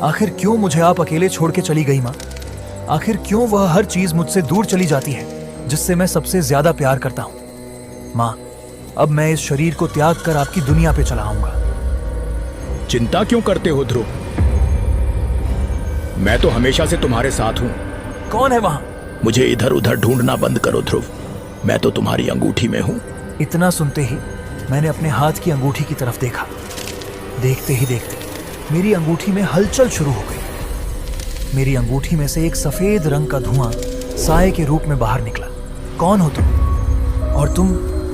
आखिर क्यों मुझे आप अकेले छोड़ के चली गई माँ? आखिर क्यों वह हर चीज मुझसे दूर चली जाती है जिससे मैं सबसे ज्यादा प्यार करता हूँ? माँ, अब मैं इस शरीर को त्याग कर आपकी दुनिया पे चला आऊंगा। चिंता क्यों करते हो ध्रुव? मैं तो हमेशा से तुम्हारे साथ हूं। कौन है वहां? मुझे इधर उधर ढूंढना बंद करो ध्रुव, मैं तो तुम्हारी अंगूठी में हूं। इतना सुनते ही मैंने अपने हाथ की अंगूठी की तरफ देखा। देखते ही देखते मेरी अंगूठी में हलचल शुरू हो गई। मेरी अंगूठी में से एक सफेद रंग का धुआं साए के रूप में बाहर निकला। कौन हो तुम? और तुम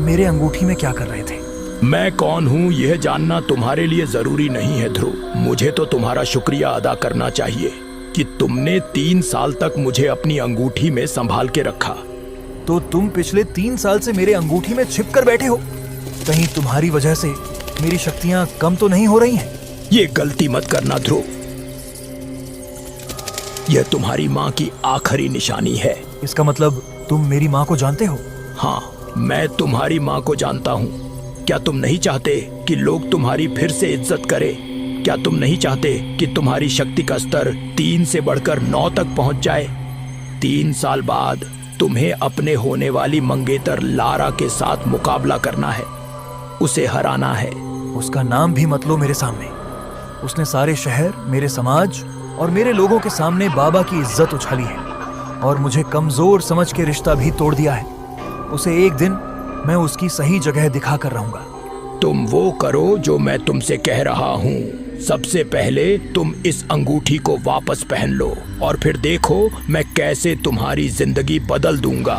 मेरे अंगूठी में क्या कर रहे थे? मैं कौन हूं यह जानना तुम्हारे लिए जरूरी नहीं है ध्रुव। मुझे तो तुम्हारा शुक्रिया अदा करना चाहिए कि तुमने 3 साल तक मुझे अपनी अंगूठी में संभाल के रखा। तो तुम पिछले 3 साल से मेरे अंगूठी में छिप कर बैठे हो? कहीं तुम्हारी वजह से मेरी शक्तियां कम तो नहीं हो रही हैं? ये गलती मत करना ध्रुव, यह तुम्हारी माँ की आखिरी निशानी है। इसका मतलब तुम मेरी माँ को जानते हो? हाँ, मैं तुम्हारी माँ को जानता हूँ। क्या तुम नहीं चाहते कि लोग तुम्हारी फिर से इज्जत करें? क्या तुम नहीं चाहते कि तुम्हारी शक्ति का स्तर 3 से बढ़कर 9 तक पहुंच जाए? 3 साल बाद तुम्हें अपने होने वाली मंगेतर लारा के साथ मुकाबला करना है, उसे हराना है। उसका नाम भी मत लो मेरे सामने। उसने सारे शहर, मेरे समाज और मेरे लोगों के सामने बाबा की इज्जत उछाली है और मुझे कमजोर समझ के रिश्ता भी तोड़ दिया है। उसे एक दिन मैं उसकी सही जगह दिखा कर रहूंगा। तुम वो करो जो मैं तुमसे कह रहा हूँ। सबसे पहले तुम इस अंगूठी को वापस पहन लो और फिर देखो मैं कैसे तुम्हारी जिंदगी बदल दूंगा।